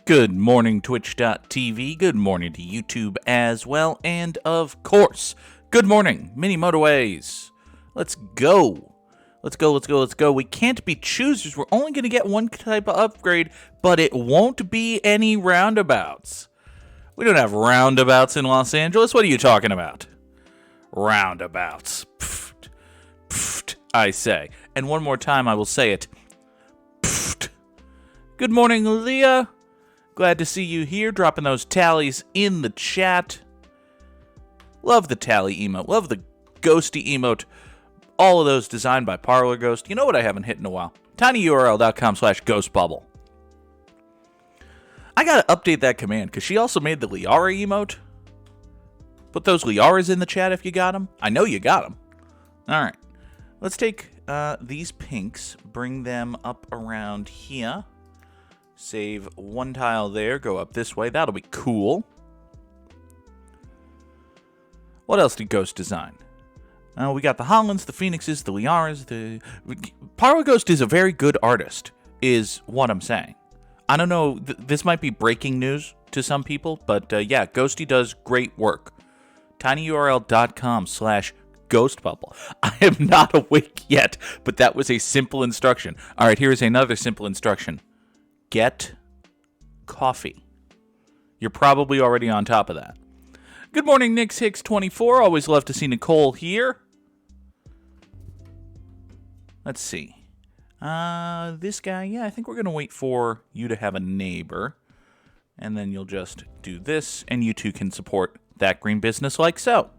Good morning, Twitch.tv. Good morning to YouTube as well. And of course, good morning, Mini Motorways. Let's go. Let's go. We can't be choosers. We're only going to get one type of upgrade, but it won't be any roundabouts. We don't have roundabouts in Los Angeles. What are you talking about? Roundabouts. Pfft, pfft, I say. And one more time, I will say it. Pfft. Good morning, Leah. Glad to see you here, dropping those tallies in the chat. Love the tally emote. Love the ghosty emote. All of those designed by Parlor Ghost. You know what I haven't hit in a while? tinyurl.com/ghostbubble. I gotta update that command, because she also made the Liara emote. Put those Liaras in the chat if you got them. I know you got them. Alright. Let's take these pinks, bring them up around here. Save one tile there, go up this way. That'll be cool. What else did Ghost design? We got the Hollands, the Phoenixes, the Liaras, Pyro Ghost is a very good artist, is what I'm saying. I don't know, this might be breaking news to some people, but yeah, Ghosty does great work. tinyurl.com/ghostbubble. I am not awake yet, but that was a simple instruction. Alright, here is another simple instruction. Get coffee. You're probably already on top of that. Good morning, Nix Hicks 24. Always love to see Nicole here. Let's see. This guy, yeah, I think we're going to wait for you to have a neighbor. And then you'll just do this, and you two can support that green business like so.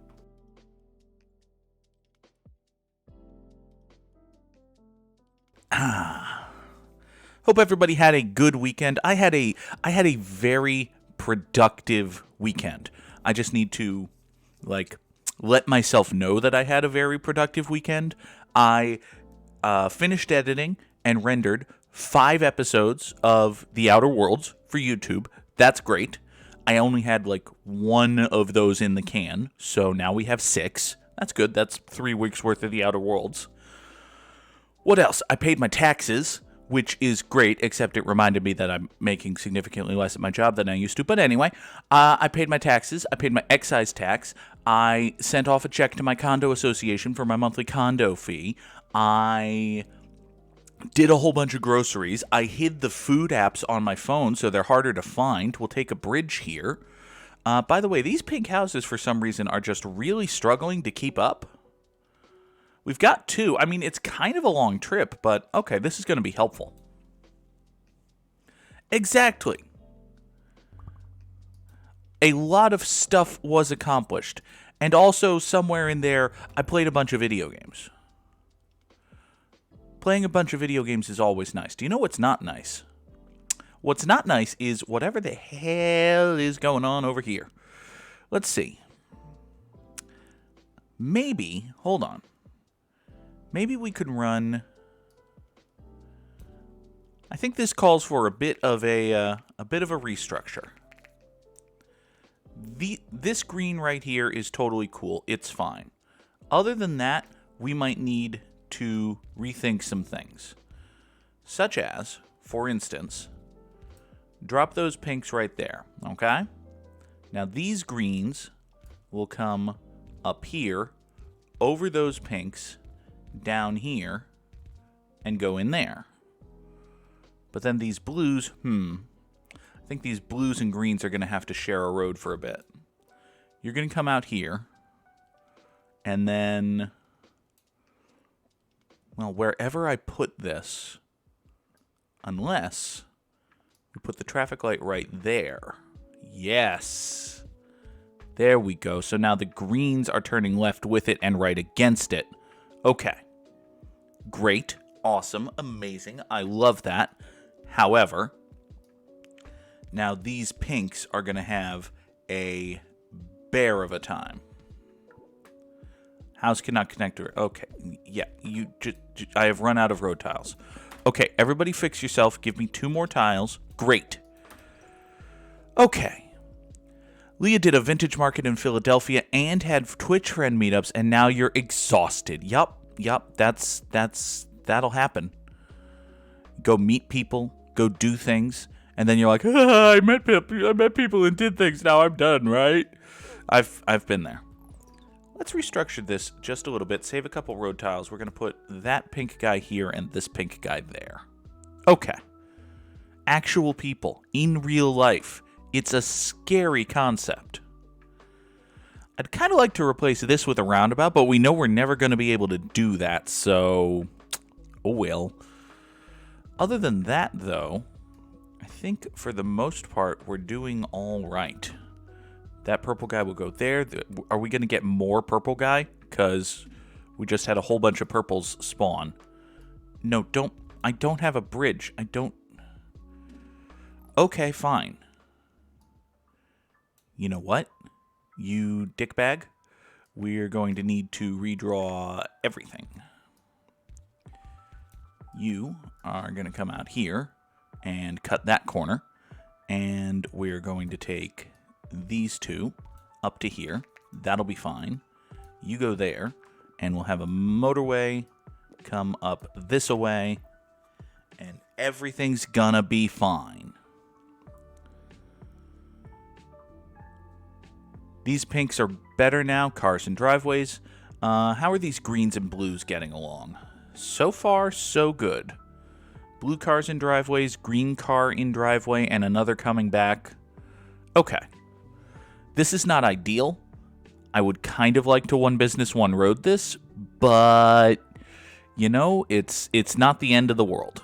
Hope everybody had a good weekend. I had a very productive weekend. I just need to, let myself know that I had a very productive weekend. I finished editing and rendered 5 episodes of The Outer Worlds for YouTube. That's great. I only had, 1 of those in the can, so now we have 6. That's good. That's 3 weeks worth of The Outer Worlds. What else? I paid my taxes, which is great, except it reminded me that I'm making significantly less at my job than I used to. But anyway, I paid my taxes. I paid my excise tax. I sent off a check to my condo association for my monthly condo fee. I did a whole bunch of groceries. I hid the food apps on my phone so they're harder to find. We'll take a bridge here. By the way, these pink houses, for some reason, are just really struggling to keep up. We've got 2. I mean, it's kind of a long trip, but okay, this is going to be helpful. Exactly. A lot of stuff was accomplished. And also, somewhere in there, I played a bunch of video games. Playing a bunch of video games is always nice. Do you know what's not nice? What's not nice is whatever the hell is going on over here. Let's see. Maybe, hold on. Maybe we could run. I think this calls for a bit of a restructure. This green right here is totally cool. It's fine. Other than that, we might need to rethink some things, such as, for instance, drop those pinks right there. Okay. Now these greens will come up here, over those pinks, down here, and go in there. But then these blues, I think these blues and greens are going to have to share a road for a bit. You're going to come out here, and then, well, wherever I put this, unless we put the traffic light right there. Yes. There we go. So now the greens are turning left with it and right against it. Okay. Great. Awesome. Amazing. I love that. However, now these pinks are going to have a bear of a time. House cannot connect to it. Okay. Yeah. I have run out of road tiles. Okay. Everybody fix yourself. Give me 2 more tiles. Great. Okay. Leah did a vintage market in Philadelphia and had Twitch friend meetups, and now you're exhausted. Yup, that'll happen. Go meet people, go do things, And then you're like, I met people and did things. Now I'm done, right? I've been there. Let's restructure this just a little bit. Save a couple road tiles. We're going to put that pink guy here and this pink guy there. Okay. Actual people in real life. It's a scary concept. I'd kind of like to replace this with a roundabout, but we know we're never going to be able to do that, so oh well. Other than that, though, I think for the most part, we're doing all right. That purple guy will go there. Are we going to get more purple guy? Because we just had a whole bunch of purples spawn. No, don't. I don't have a bridge. I don't. Okay, fine. You know what? You dickbag. We're going to need to redraw everything. You are going to come out here and cut that corner. And we're going to take these two up to here. That'll be fine. You go there, and we'll have a motorway come up this way, and everything's gonna be fine. These pinks are better now, cars and driveways. How are these greens and blues getting along? So far, so good. Blue cars in driveways, green car in driveway, and another coming back. Okay. This is not ideal. I would kind of like to one business, one road this, but, you know, it's not the end of the world.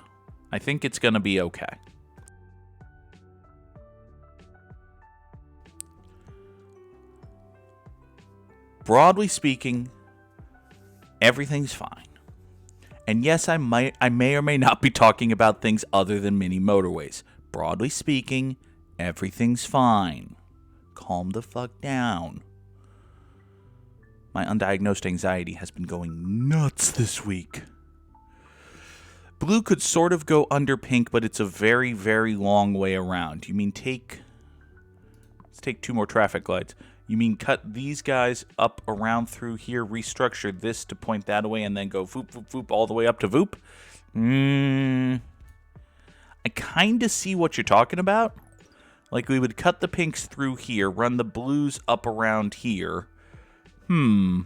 I think it's going to be okay. Broadly speaking, everything's fine. And yes, I may or may not be talking about things other than mini motorways. Broadly speaking, everything's fine. Calm the fuck down. My undiagnosed anxiety has been going nuts this week. Blue could sort of go under pink, but it's a very, very long way around. You mean let's take 2 more traffic lights. You mean cut these guys up around through here, restructure this to point that away, and then go voop, voop, voop, all the way up to voop? I kind of see what you're talking about. Like, we would cut the pinks through here, run the blues up around here. Would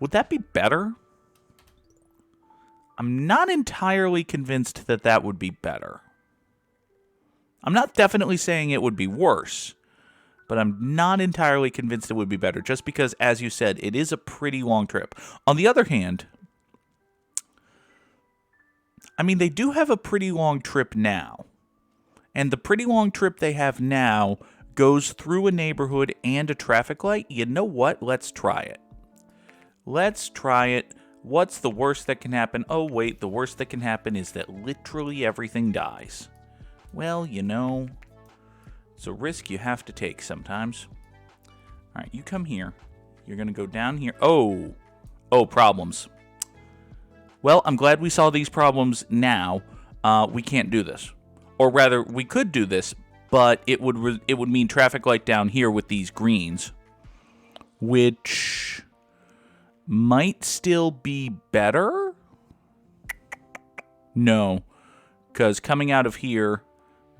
that be better? I'm not entirely convinced that that would be better. I'm not definitely saying it would be worse, but I'm not entirely convinced it would be better, just because, as you said, it is a pretty long trip. On the other hand, I mean, they do have a pretty long trip now. And the pretty long trip they have now goes through a neighborhood and a traffic light. You know what? Let's try it. Let's try it. What's the worst that can happen? Oh, wait, the worst that can happen is that literally everything dies. Well, you know, it's a risk you have to take sometimes. All right, you come here. You're going to go down here. Oh, problems. Well, I'm glad we saw these problems now. We can't do this. Or rather, we could do this, but it would mean traffic light down here with these greens, which might still be better? No, because coming out of here,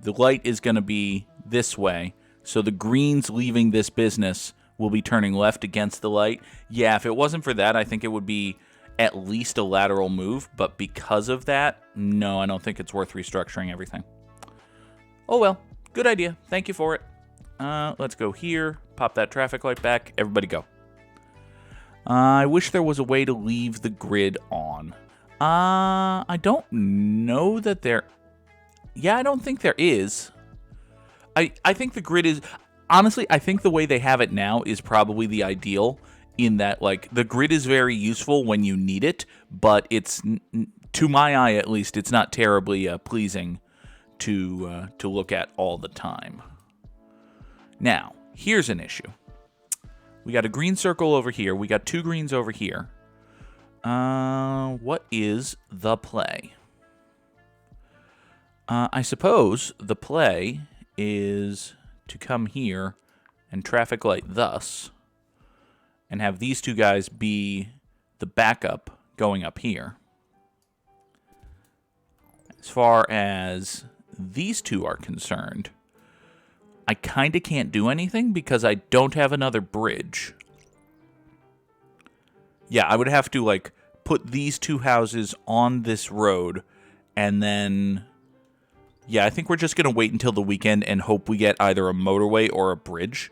the light is going to be this way, so the greens leaving this business will be turning left against the light. Yeah, if it wasn't for that, I think it would be at least a lateral move, but because of that, no, I don't think it's worth restructuring everything. Oh well, good idea. Thank you for it. Let's go here, pop that traffic light back, everybody go. I wish there was a way to leave the grid on. I don't know that there... Yeah, I don't think there is. I think the grid is... Honestly, I think the way they have it now is probably the ideal, in that, like, the grid is very useful when you need it, but it's, to my eye at least, it's not terribly pleasing to look at all the time. Now, here's an issue. We got a green circle over here. We got 2 greens over here. What is the play? I suppose the play is to come here and traffic light thus, and have these 2 guys be the backup going up here. As far as these two are concerned, I kind of can't do anything because I don't have another bridge. Yeah, I would have to, like, put these two houses on this road, and then... Yeah, I think we're just going to wait until the weekend and hope we get either a motorway or a bridge.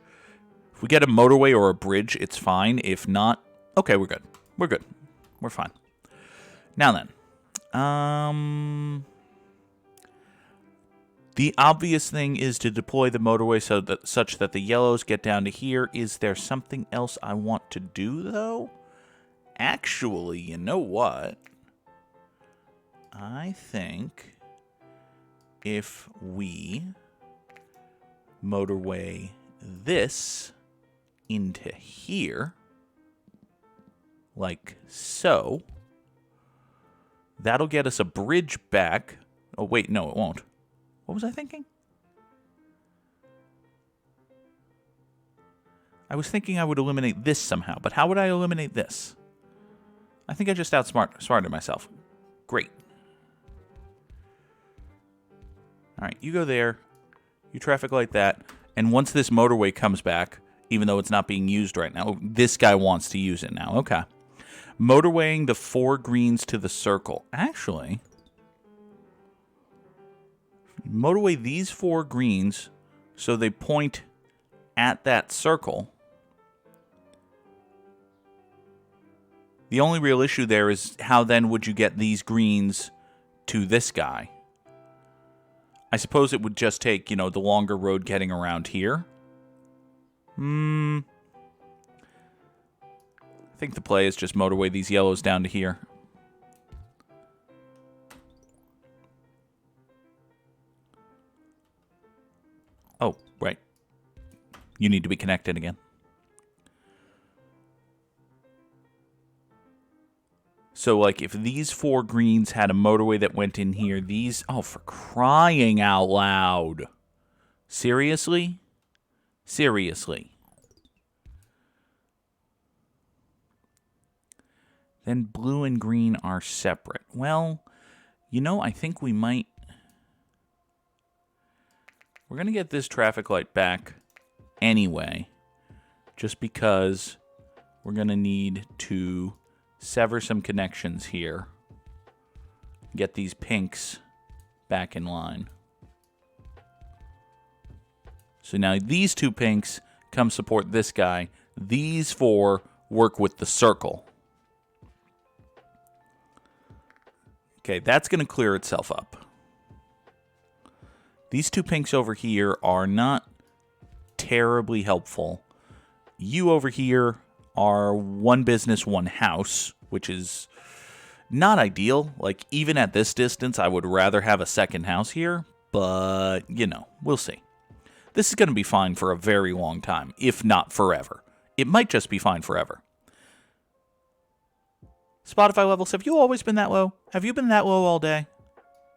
If we get a motorway or a bridge, it's fine. If not, okay, we're good. We're good. We're fine. Now then. The obvious thing is to deploy the motorway such that the yellows get down to here. Is there something else I want to do, though? Actually, you know what? I think if we motorway this into here, like so, that'll get us a bridge back. Oh, wait, no, it won't. What was I thinking? I was thinking I would eliminate this somehow, but how would I eliminate this? I think I just outsmarted myself. Great. All right, you go there. You traffic light that. And once this motorway comes back, even though it's not being used right now, this guy wants to use it now. Okay. Motorwaying the 4 greens to the circle. Actually, motorway these 4 greens so they point at that circle. The only real issue there is how then would you get these greens to this guy? I suppose it would just take, you know, the longer road getting around here. I think the play is just motorway these yellows down to here. Oh, right. You need to be connected again. So, like, if these 4 greens had a motorway that went in here, these... Oh, for crying out loud. Seriously? Seriously. Then blue and green are separate. Well, you know, I think we might... We're going to get this traffic light back anyway, just because we're going to need to sever some connections here. Get these pinks back in line. So now these 2 pinks come support this guy. These 4 work with the circle. Okay, that's going to clear itself up. These 2 pinks over here are not terribly helpful. You over here are 1 business, 1 house, which is not ideal. Like, even at this distance, I would rather have a second house here, but, you know, we'll see. This is going to be fine for a very long time, if not forever. It might just be fine forever. Spotify levels, have you always been that low? Have you been that low all day?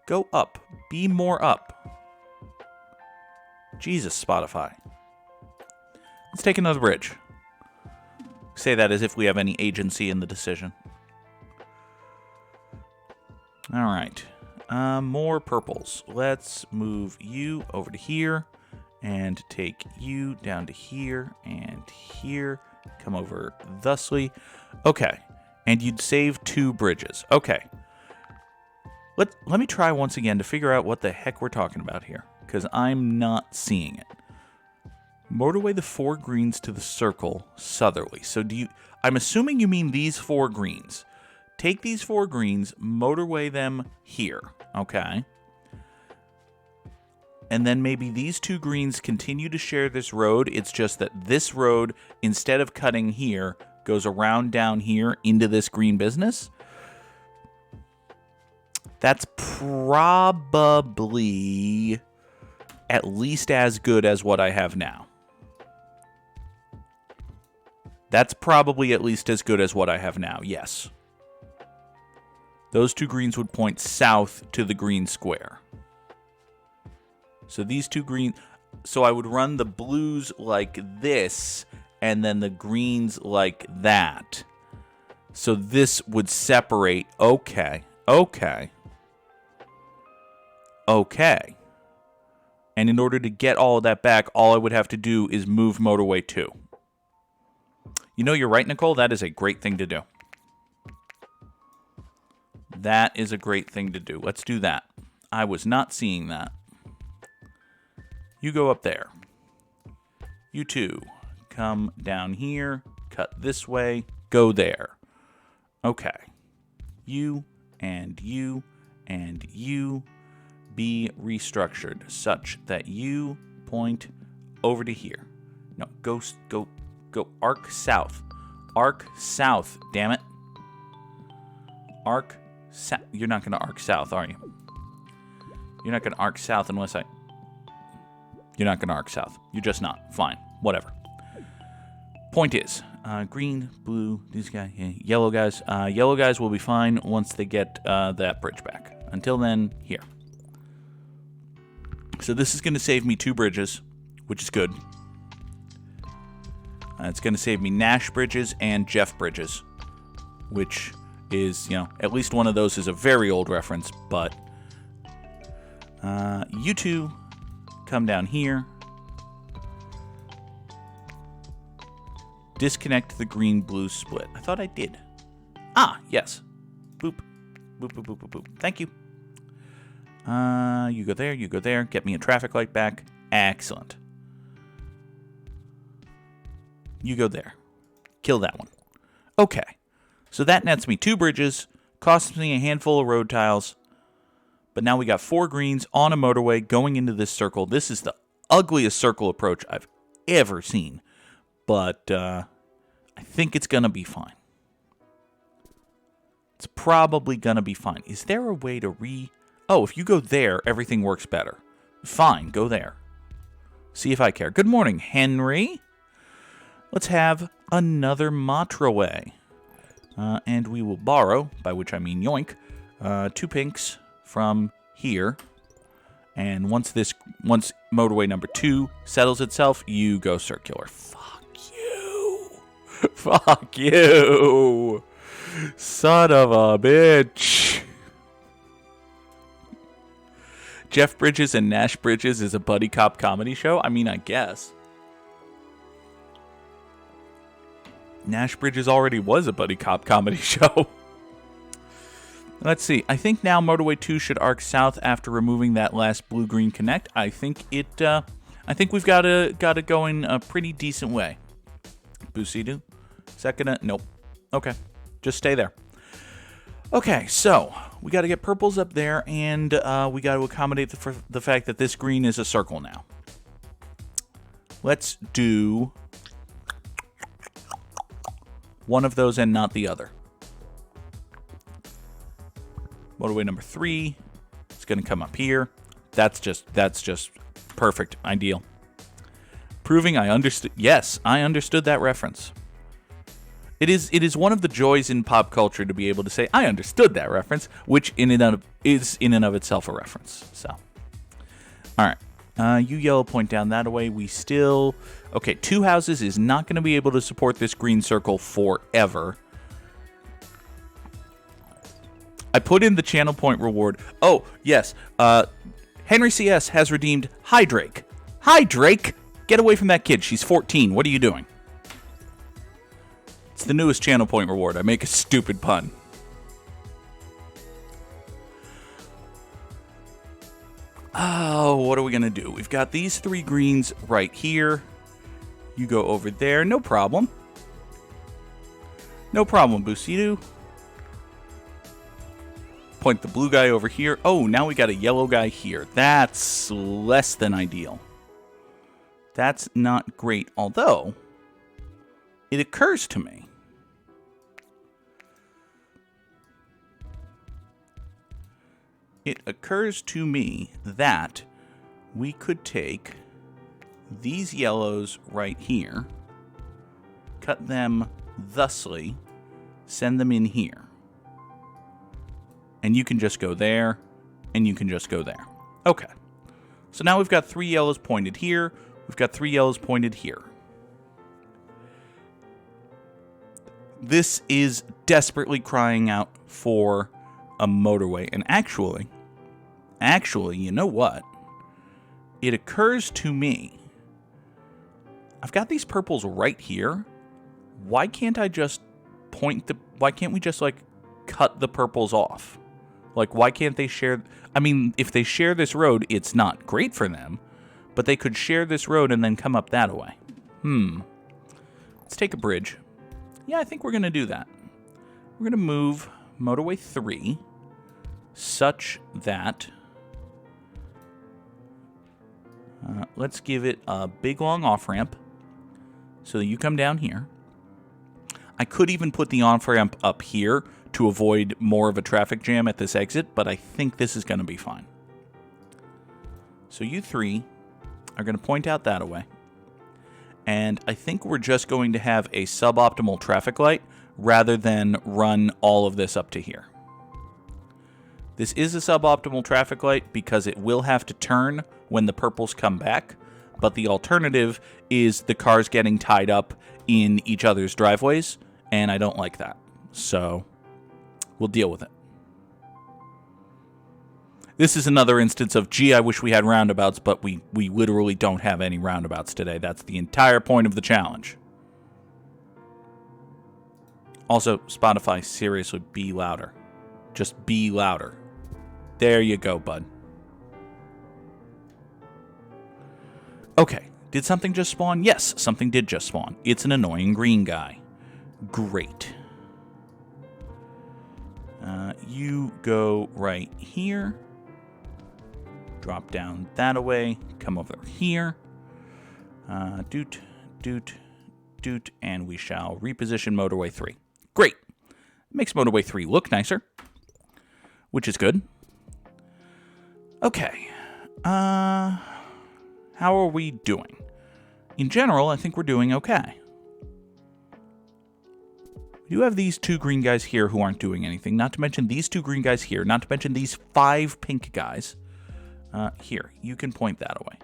Go up. Be more up. Jesus, Spotify. Let's take another bridge. Say that as if we have any agency in the decision. All right. More purples. Let's move you over to here and take you down to here and here. Come over thusly. Okay. And you'd save 2 bridges. Okay. Let me try once again to figure out what the heck we're talking about here, because I'm not seeing it. Motorway the 4 greens to the circle southerly. So do you... I'm assuming you mean these 4 greens. Take these 4 greens, motorway them here. Okay. And then maybe these 2 greens continue to share this road. It's just that this road, instead of cutting here, goes around down here into this green business. That's probably at least as good as what I have now. That's probably at least as good as what I have now, yes. Those 2 greens would point south to the green square. So these 2 green... So I would run the blues like this, and then the greens like that. So this would separate... Okay. And in order to get all of that back, all I would have to do is move motorway 2. You know, you're right, Nicole. That is a great thing to do. That is a great thing to do. Let's do that. I was not seeing that. You go up there. You two come down here, cut this way, go there. Okay. You and you and you be restructured such that you point over to here. No, go arc south. Arc south, damn it. Arc south. You're not going to arc south, are you? You're not going to arc south unless I... You're not going to arc south. You're just not. Fine. Whatever. Point is, green, blue, these guys, yellow guys. Yellow guys will be fine once they get that bridge back. Until then, here. So this is going to save me 2 bridges, which is good. It's going to save me Nash bridges and Jeff bridges, which is, you know, at least one of those is a very old reference, but you two come down here. Disconnect the green-blue split. I thought I did. Ah, yes. Boop. Boop, boop, boop, boop, boop. Thank you. You go there, you go there. Get me a traffic light back. Excellent. You go there. Kill that one. Okay. So that nets me 2 bridges. Costs me a handful of road tiles. But now we got 4 greens on a motorway going into this circle. This is the ugliest circle approach I've ever seen. But I think it's going to be fine. It's probably going to be fine. Is there a way to Oh, if you go there, everything works better. Fine, go there. See if I care. Good morning, Henry. Let's have another Motorway. And we will borrow, by which I mean yoink, 2 pinks from here. And once motorway number 2 settles itself, you go circular. Fuck you. Fuck you. Son of a bitch. Jeff Bridges and Nash Bridges is a buddy cop comedy show? I mean, I guess. Nash Bridges already was a buddy cop comedy show. Let's see. I think now Motorway 2 should arc south after removing that last blue-green connect. I think we've got it going a pretty decent way. Busidu. Second. Nope. Okay. Just stay there. Okay, so we got to get purples up there, and we got to accommodate the fact that this green is a circle now. Let's do one of those and not the other. Motorway number 3 is going to come up here. That's just perfect, ideal. Proving I understood. Yes, I understood that reference. It is one of the joys in pop culture to be able to say, I understood that reference, which is in and of itself a reference. So, all right. You yellow point down that way. We still... Okay, 2 houses is not going to be able to support this green circle forever. I put in the channel point reward. Oh, yes. Henry CS has redeemed Hi Drake. Hi, Drake! Get away from that kid. She's 14. What are you doing? It's the newest channel point reward. I make a stupid pun. Oh, what are we going to do? We've got these 3 greens right here. You go over there. No problem. No problem, Busidu. Point the blue guy over here. Oh, now we got a yellow guy here. That's less than ideal. That's not great, although it occurs to me. It occurs to me that we could take these yellows right here, cut them thusly, send them in here. And you can just go there, and you can just go there. Okay. So now we've got 3 yellows pointed here. We've got 3 yellows pointed here. This is desperately crying out for a motorway. And actually, you know what? it occurs to me, I've got these purples right here. Why can't I just why can't we just, like, cut the purples off? Like, why can't they share? I mean, if they share this road, it's not great for them, but they could share this road and then come up that way. Let's take a bridge. Yeah, I think we're going to do that. We're going to move Motorway 3 such that... let's give it a big, long off-ramp so that you come down here. I could even put the off-ramp up here to avoid more of a traffic jam at this exit, but I think this is going to be fine. So you three are going to point out that way. And I think we're just going to have a suboptimal traffic light rather than run all of this up to here. This is a suboptimal traffic light because it will have to turn when the purples come back, but the alternative is the cars getting tied up in each other's driveways, and I don't like that. So we'll deal with it. This is another instance of, gee, I wish we had roundabouts, but we literally don't have any roundabouts today. That's the entire point of the challenge. Also, Spotify, seriously, be louder. Just be louder. There you go, bud. Okay, did something just spawn? Yes, something did just spawn. It's an annoying green guy. Great. You go right here. Drop down that away. Come over here. Doot, doot, doot, and we shall reposition Motorway 3. Great. Makes Motorway 3 look nicer, which is good. Okay. How are we doing? In general, I think we're doing okay. We do have these two green guys here who aren't doing anything, not to mention these two green guys here, not to mention these 5 pink guys. Here, you can point that away.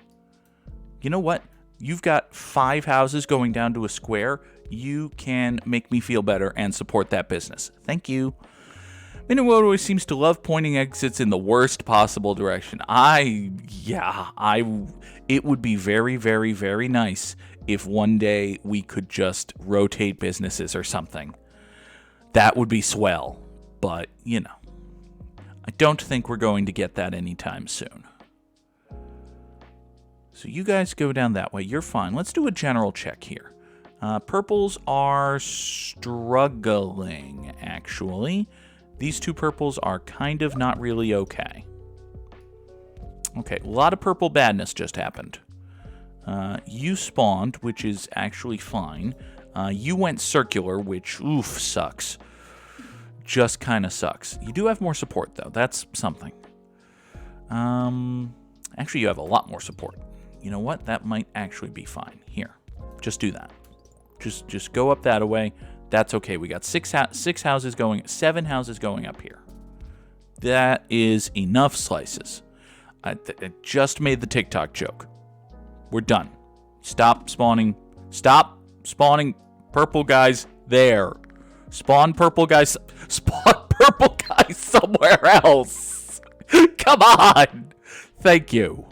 You know what? You've got 5 houses going down to a square. You can make me feel better and support that business. Thank you. Motorways seems to love pointing exits in the worst possible direction. It would be very, very, very nice if one day we could just rotate businesses or something. That would be swell. But, you know, I don't think we're going to get that anytime soon. So you guys go down that way. You're fine. Let's do a general check here. Purples are struggling, actually. These 2 purples are kind of not really okay. Okay, a lot of purple badness just happened. You spawned, which is actually fine. You went circular, which, oof, sucks. Just kind of sucks. You do have more support, though. That's something. Actually, you have a lot more support. You know what? That might actually be fine. Here, just do that. Just go up that way. That's okay. We got 7 houses going up here. That is enough slices. I just made the TikTok joke. We're done. Stop spawning purple guys there. Spawn purple guys somewhere else. Come on. Thank you.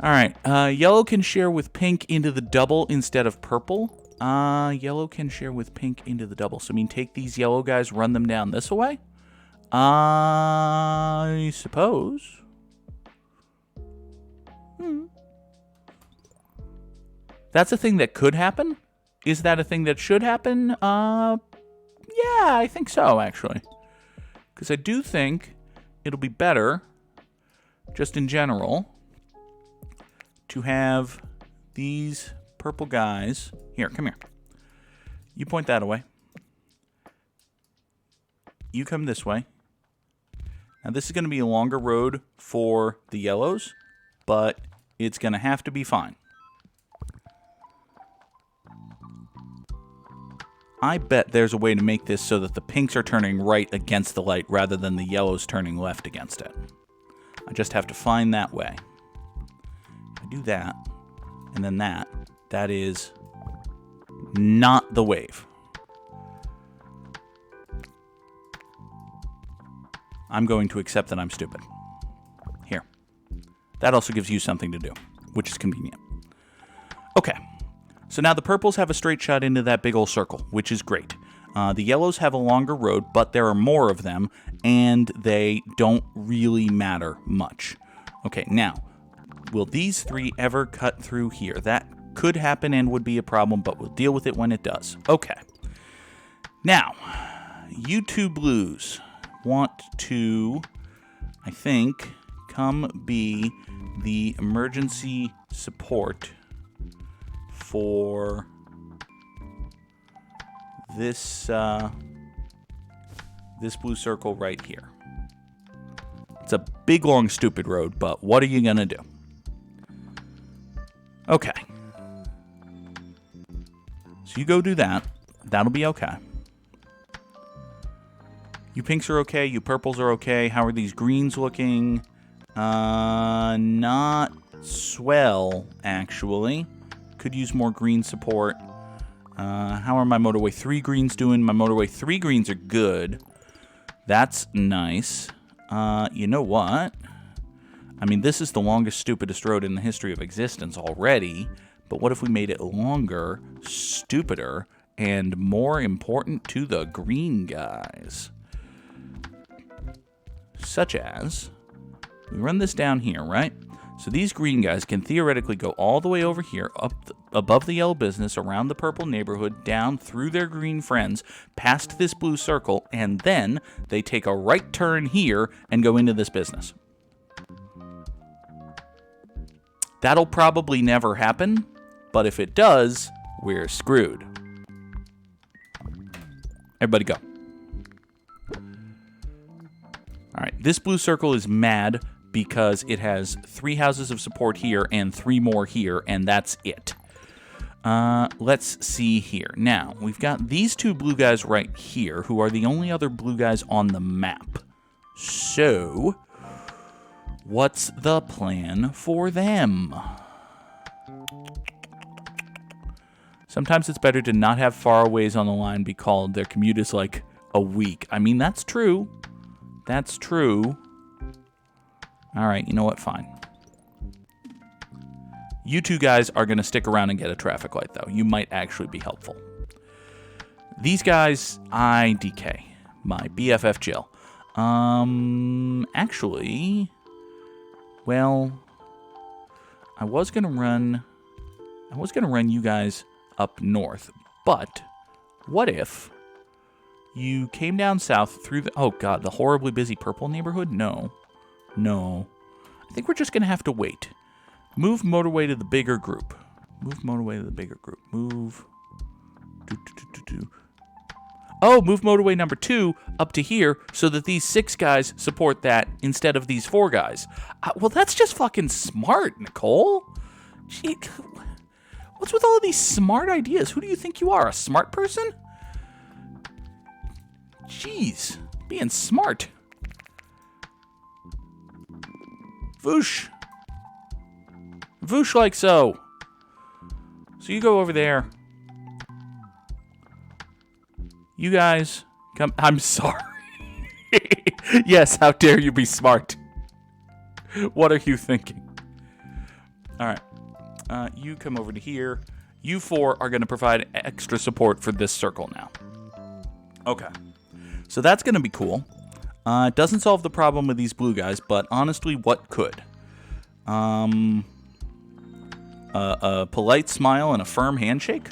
All right. Yellow can share with pink into the double instead of purple. Yellow can share with pink into the double. So, I mean, take these yellow guys, run them down this way? I suppose. That's a thing that could happen? Is that a thing that should happen? Yeah, I think so, actually. Because I do think it'll be better, just in general, to have these purple guys. Here, come here. You point that away. You come this way. Now, this is going to be a longer road for the yellows, but it's going to have to be fine. I bet there's a way to make this so that the pinks are turning right against the light rather than the yellows turning left against it. I just have to find that way. I do that, and then that. That is not the wave. I'm going to accept that I'm stupid. Here. That also gives you something to do, which is convenient. Okay, so now the purples have a straight shot into that big old circle, which is great. The yellows have a longer road, but there are more of them, and they don't really matter much. Okay, now, will these three ever cut through here? That could happen and would be a problem, but we'll deal with it when it does. Okay. Now, you two blues want to, I think, come be the emergency support for this this blue circle right here. It's a big, long, stupid road, but what are you gonna do? Okay. So you go do that. That'll be okay. You pinks are okay. You purples are okay. How are these greens looking? Not swell, actually. Could use more green support. How are my Motorway 3 greens doing? My Motorway 3 greens are good. That's nice. You know what? I mean, this is the longest, stupidest road in the history of existence already. But what if we made it longer, stupider, and more important to the green guys? Such as, we run this down here, right? So these green guys can theoretically go all the way over here, up above the yellow business, around the purple neighborhood, down through their green friends, past this blue circle, and then they take a right turn here and go into this business. That'll probably never happen, but if it does, we're screwed. Everybody go. All right, this blue circle is mad because it has 3 houses of support here and 3 more here, and that's it. Let's see here. Now, we've got these 2 blue guys right here, who are the only other blue guys on the map. So, what's the plan for them? Sometimes it's better to not have faraways on the line be called. Their commute is like a week. I mean, that's true. That's true. All right, you know what? Fine. You 2 guys are going to stick around and get a traffic light, though. You might actually be helpful. These guys, IDK. My BFF Jill. Actually, well, I was going to run you guys up north, but what if you came down south through the, oh god, the horribly busy purple neighborhood? No. I think we're just going to have to wait. Move Motorway to the bigger group. Move. Oh, move Motorway number 2 up to here so that these 6 guys support that instead of these 4 guys. Well, that's just fucking smart, Nicole. Gee, what's with all of these smart ideas? Who do you think you are, a smart person? Jeez, being smart. Voosh. Voosh like so. So you go over there. You guys come. I'm sorry. Yes, how dare you be smart? What are you thinking? All right. You come over to here. You 4 are going to provide extra support for this circle now. Okay. So that's going to be cool. It doesn't solve the problem with these blue guys, but honestly, what could? A polite smile and a firm handshake?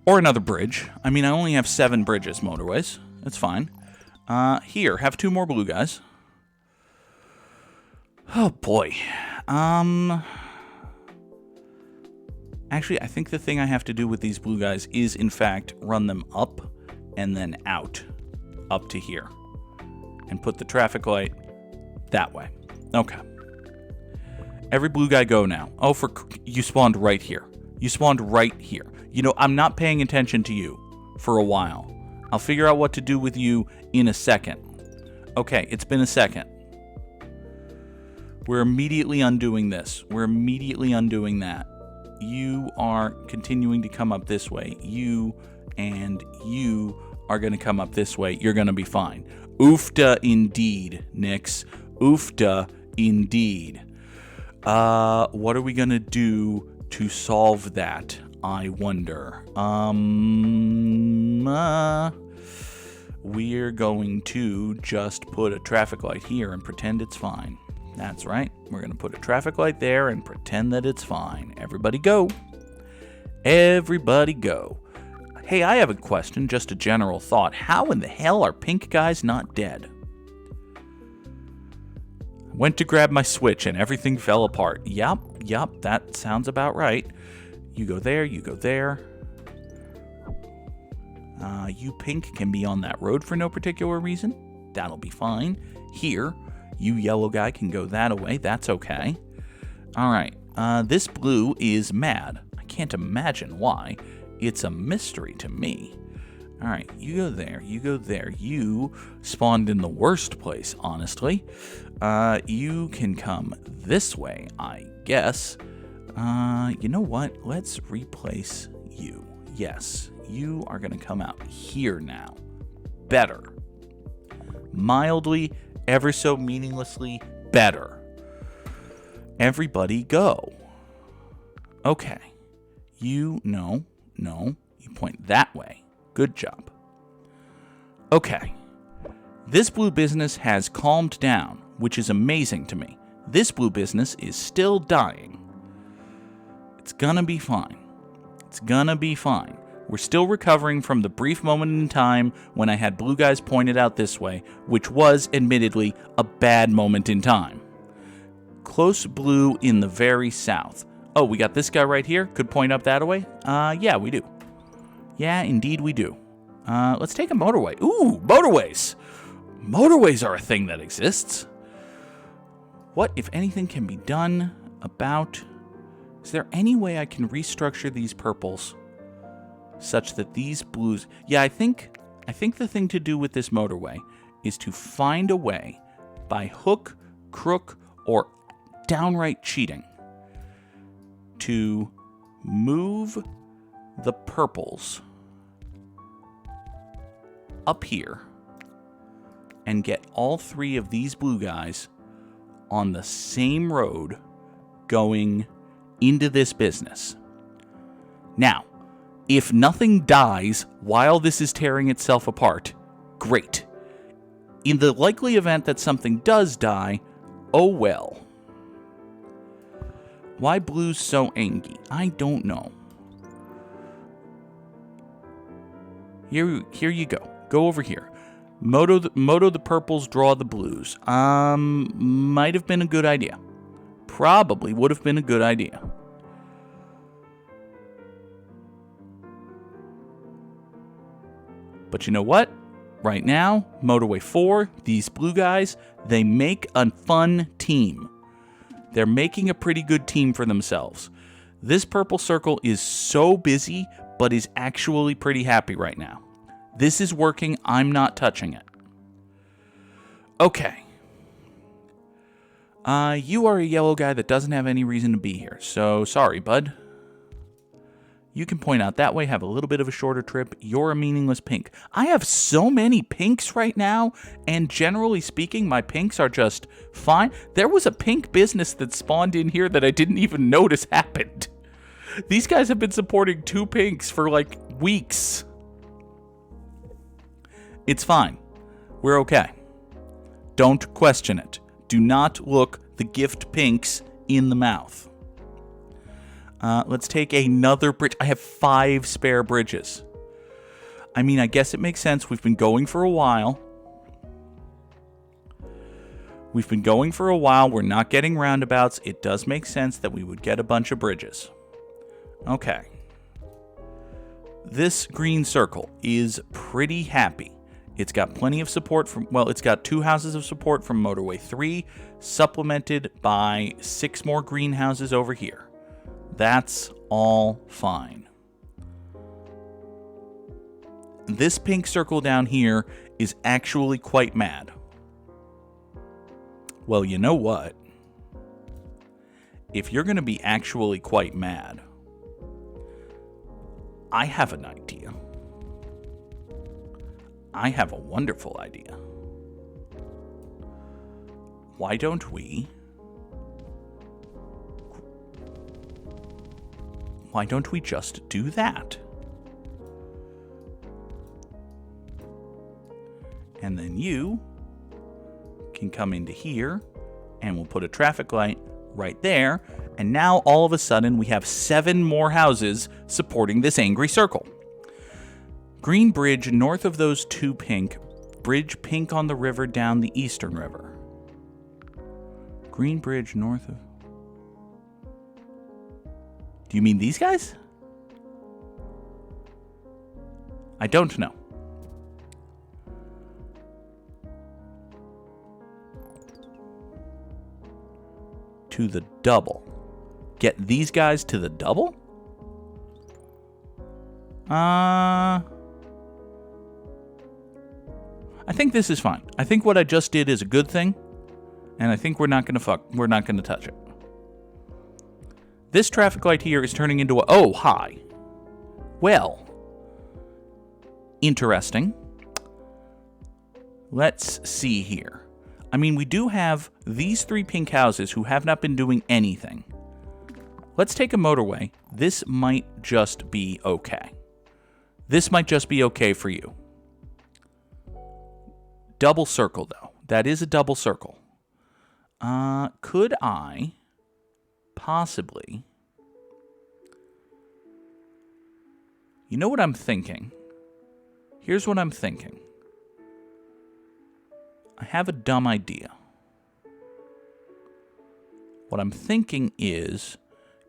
Or another bridge. I mean, I only have 7 bridges, Motorways. That's fine. Here, have 2 more blue guys. Oh, boy. Actually, I think the thing I have to do with these blue guys is, in fact, run them up and then out. Up to here. And put the traffic light that way. Okay. Every blue guy go now. Oh, you spawned right here. You spawned right here. You know, I'm not paying attention to you for a while. I'll figure out what to do with you in a second. Okay, it's been a second. We're immediately undoing this. We're immediately undoing that. You are continuing to come up this way. You and you are going to come up this way. You're going to be fine. Oofda indeed, Nix. Oofda Indeed. What are we going to do to solve that, I wonder? We're going to just put a traffic light here and pretend it's fine. That's right. We're going to put a traffic light there and pretend that it's fine. Everybody go. Everybody go. Hey, I have a question, just a general thought. How in the hell are pink guys not dead? Went to grab my switch and everything fell apart. Yup, that sounds about right. You go there, you go there. You pink can be on that road for no particular reason. That'll be fine. Here, you yellow guy can go that away. That's okay. All right, this blue is mad. I can't imagine why. It's a mystery to me. All right, you go there, you go there. You spawned in the worst place, honestly. You can come this way, I guess. You know what? Let's replace you. Yes, you are going to come out here now. Better. Mildly, ever so meaninglessly better. Everybody go. Okay. No, you point that way. Good job. Okay. This blue business has calmed down, which is amazing to me. This blue business is still dying. It's gonna be fine. It's gonna be fine. We're still recovering from the brief moment in time when I had blue guys pointed out this way, which was, admittedly, a bad moment in time. Close blue in the very south. Oh, we got this guy right here. Could point up that way? Yeah, we do. Yeah, indeed we do. Let's take a motorway. Ooh, motorways! Motorways are a thing that exists. What, if anything, can be done about... Is there any way I can restructure these purples such that these blues... Yeah, I think the thing to do with this motorway is to find a way, by hook, crook, or downright cheating, to move the purples up here and get all three of these blue guys on the same road going into this business. Now, if nothing dies while this is tearing itself apart, great. In the likely event that something does die, oh well. Why blue's so angry? I don't know. Here you go. Go over here. Moto the purples, draw the blues. Might have been a good idea. Probably would have been a good idea. But you know what? Right now, Motorway 4, these blue guys, they make a fun team. They're making a pretty good team for themselves. This purple circle is so busy, but is actually pretty happy right now. This is working. I'm not touching it. Okay. You are a yellow guy that doesn't have any reason to be here. So, sorry, bud. You can point out that way, have a little bit of a shorter trip. You're a meaningless pink. I have so many pinks right now, and generally speaking, my pinks are just fine. There was a pink business that spawned in here that I didn't even notice happened. These guys have been supporting 2 pinks for, like, weeks. It's fine. We're okay. Don't question it. Do not look the gift pinks in the mouth. Let's take another bridge. I have 5 spare bridges. I mean, I guess it makes sense. We've been going for a while. We're not getting roundabouts. It does make sense that we would get a bunch of bridges. Okay. This green circle is pretty happy. It's got plenty of support from... Well, it's got 2 houses of support from Motorway 3, supplemented by 6 more greenhouses over here. That's all fine. This pink circle down here is actually quite mad. Well, you know what? If you're going to be actually quite mad, I have an idea. I have a wonderful idea. Why don't we why don't we just do that? And then you can come into here, and we'll put a traffic light right there. And now, all of a sudden, we have 7 more houses supporting this angry circle. Green bridge north of those 2 pink. Bridge pink on the river down the eastern river. Green bridge north of... Do you mean these guys? I don't know. To the double. Get these guys to the double? I think this is fine. I think what I just did is a good thing, and I think we're not gonna touch it. This traffic light here is turning into a... Oh, hi. Well. Interesting. Let's see here. I mean, we do have these 3 pink houses who have not been doing anything. Let's take a motorway. This might just be okay. This might just be okay for you. Double circle, though. That is a double circle. Could I... possibly... You know what I'm thinking? Here's what I'm thinking. I have a dumb idea. What I'm thinking is,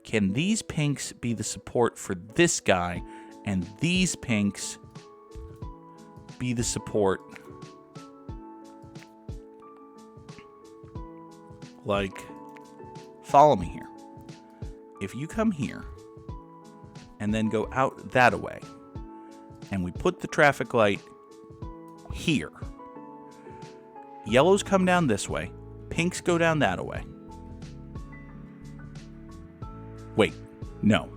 can these pinks be the support for this guy, and these pinks be the support... Like, follow me here. If you come here, and then go out that way, and we put the traffic light here. Yellows come down this way, pinks go down that way. Wait, no.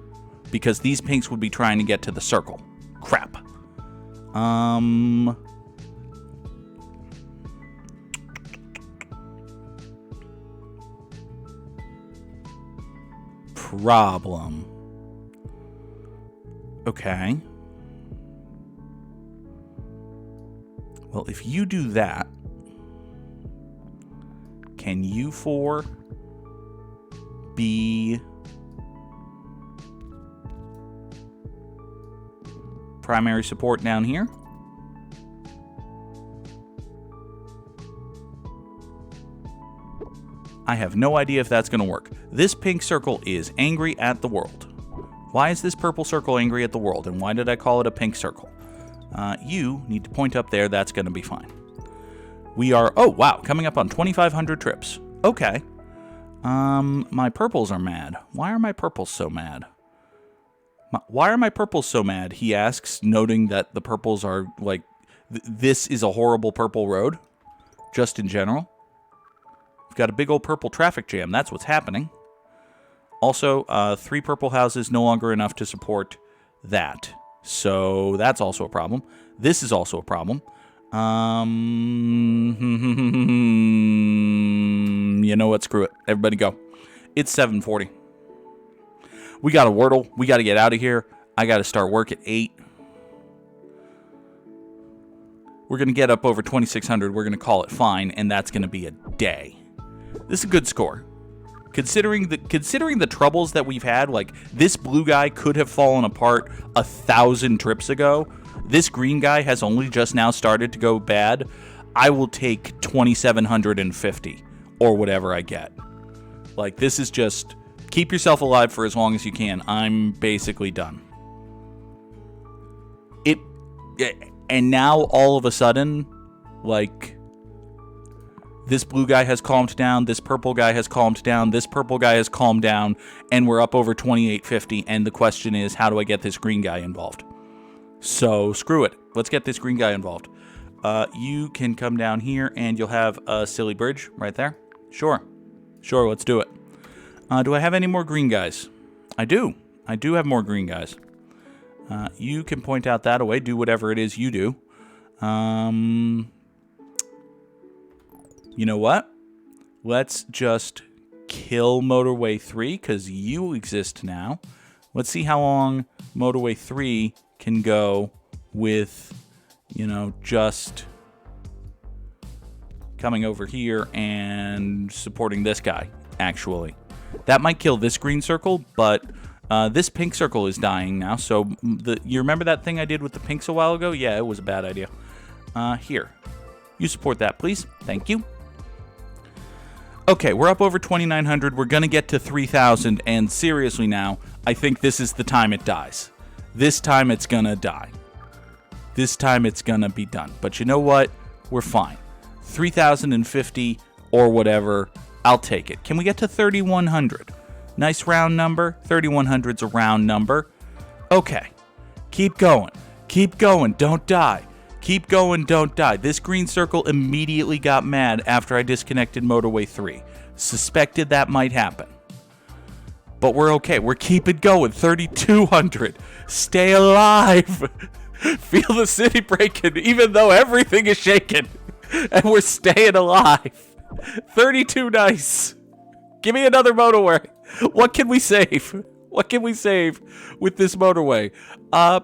Because these pinks would be trying to get to the circle. Crap. Problem. Okay. Well, if you do that, can you 4 be primary support down here? I have no idea if that's going to work. This pink circle is angry at the world. Why is this purple circle angry at the world, and why did I call it a pink circle? You need to point up there. That's going to be fine. We are... Oh, wow. Coming up on 2,500 trips. Okay. My purples are mad. Why are my purples so mad? Why are my purples so mad? He asks, noting that the purples are, like... this is a horrible purple road. Just in general. We've got a big old purple traffic jam. That's what's happening. Also, 3 purple houses no longer enough to support that. So that's also a problem. This is also a problem. You know what? Screw it. Everybody go. It's 7:40. We got a Wordle. We got to get out of here. I got to start work at 8. We're going to get up over 2,600. We're going to call it fine, and that's going to be a day. This is a good score. Considering the troubles that we've had, like, this blue guy could have fallen apart 1,000 trips ago. This green guy has only just now started to go bad. I will take 2,750 or whatever I get. Like, this is just... keep yourself alive for as long as you can. I'm basically done. And now, all of a sudden, like... this blue guy has calmed down, this purple guy has calmed down, this purple guy has calmed down, and we're up over 2,850, and the question is, how do I get this green guy involved? So, screw it. Let's get this green guy involved. You can come down here, and you'll have a silly bridge right there. Sure. Sure, let's do it. Do I have any more green guys? I do. I do have more green guys. You can point out that away, do whatever it is you do. You know what? Let's just kill Motorway 3, because you exist now. Let's see how long Motorway 3 can go with, you know, just coming over here and supporting this guy, actually. That might kill this green circle, but this pink circle is dying now. So you remember that thing I did with the pinks a while ago? Yeah, it was a bad idea. Here. You support that, please. Thank you. Okay, we're up over 2,900. We're going to get to 3,000. And seriously now, I think this is the time it dies. This time it's going to die. This time it's going to be done. But you know what? We're fine. 3,050 or whatever. I'll take it. Can we get to 3,100? Nice round number. 3,100's a round number. Okay. Keep going. Keep going. Don't die. Keep going. Don't die. This green circle immediately got mad after I disconnected Motorway 3. Suspected that might happen. But we're okay. We're keeping going. 3,200. Stay alive. Feel the city breaking, even though everything is shaking. And we're staying alive. 32 nice. Give me another motorway. What can we save? What can we save with this motorway?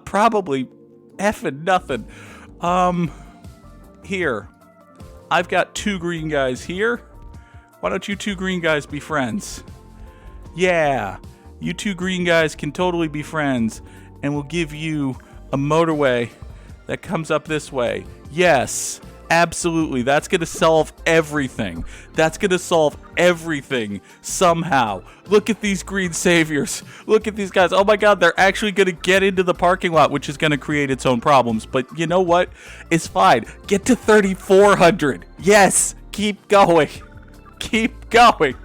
Probably effing nothing. Here. I've got 2 green guys here. Why don't you 2 green guys be friends? Yeah. You 2 green guys can totally be friends. And we'll give you a motorway that comes up this way. Yes. Absolutely. That's going to solve everything. That's going to solve everything somehow. Look at these green saviors. Look at these guys. Oh my God, they're actually going to get into the parking lot, which is going to create its own problems. But you know what? It's fine. Get to 3,400. Yes. Keep going. Keep going.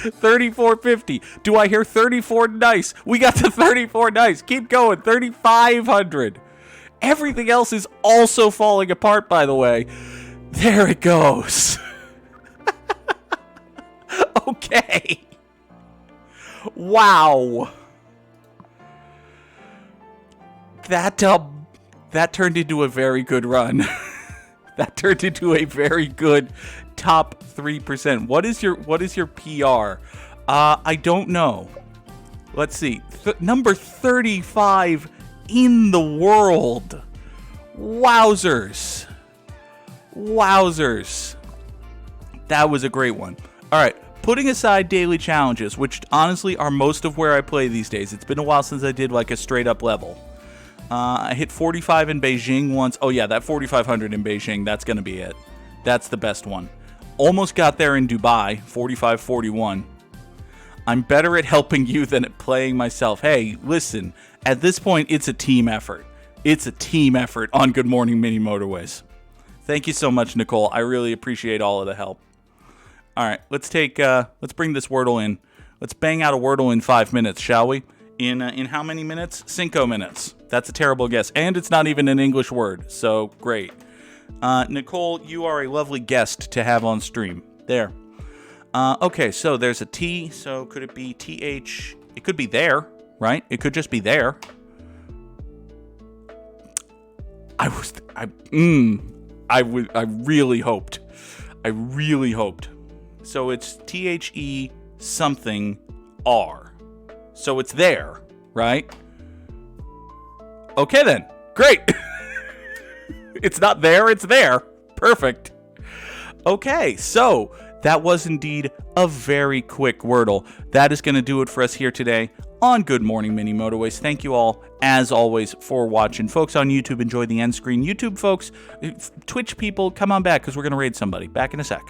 3,450. Do I hear 34 nice? We got to 34 nice. Keep going. 3,500. Everything else is also falling apart, by the way. There it goes. Okay. Wow. That turned into a very good run. That turned into a very good top 3%. What is your PR? I don't know. Let's see. Number 35 in the world. Wowzers. Wowzers. That was a great one. All right, putting aside daily challenges, which honestly are most of where I play these days. It's been a while since I did like a straight up level. I hit 45 in Beijing once. Oh yeah, that 4,500 in Beijing, that's going to be it. That's the best one. Almost got there in Dubai, 45-41. I'm better at helping you than at playing myself. Hey, listen, at this point, it's a team effort. It's a team effort on Good Morning Mini Motorways. Thank you so much, Nicole. I really appreciate all of the help. All right, let's bring this Wordle in. Let's bang out a Wordle in 5 minutes, shall we? In how many minutes? 5 minutes. That's a terrible guess. And it's not even an English word, so great. Nicole, you are a lovely guest to have on stream. There. Okay, so there's a T, so could it be TH? It could be there, right? It could just be there. I really hoped. I really hoped. So it's THE something R. So it's there, right? Okay then. Great. It's not there, it's there. Perfect. Okay, so that was indeed a very quick Wordle. That is going to do it for us here today on Good Morning Mini Motorways. Thank you all, as always, for watching. Folks on YouTube, enjoy the end screen. YouTube folks, Twitch people, come on back because we're going to raid somebody. Back in a sec.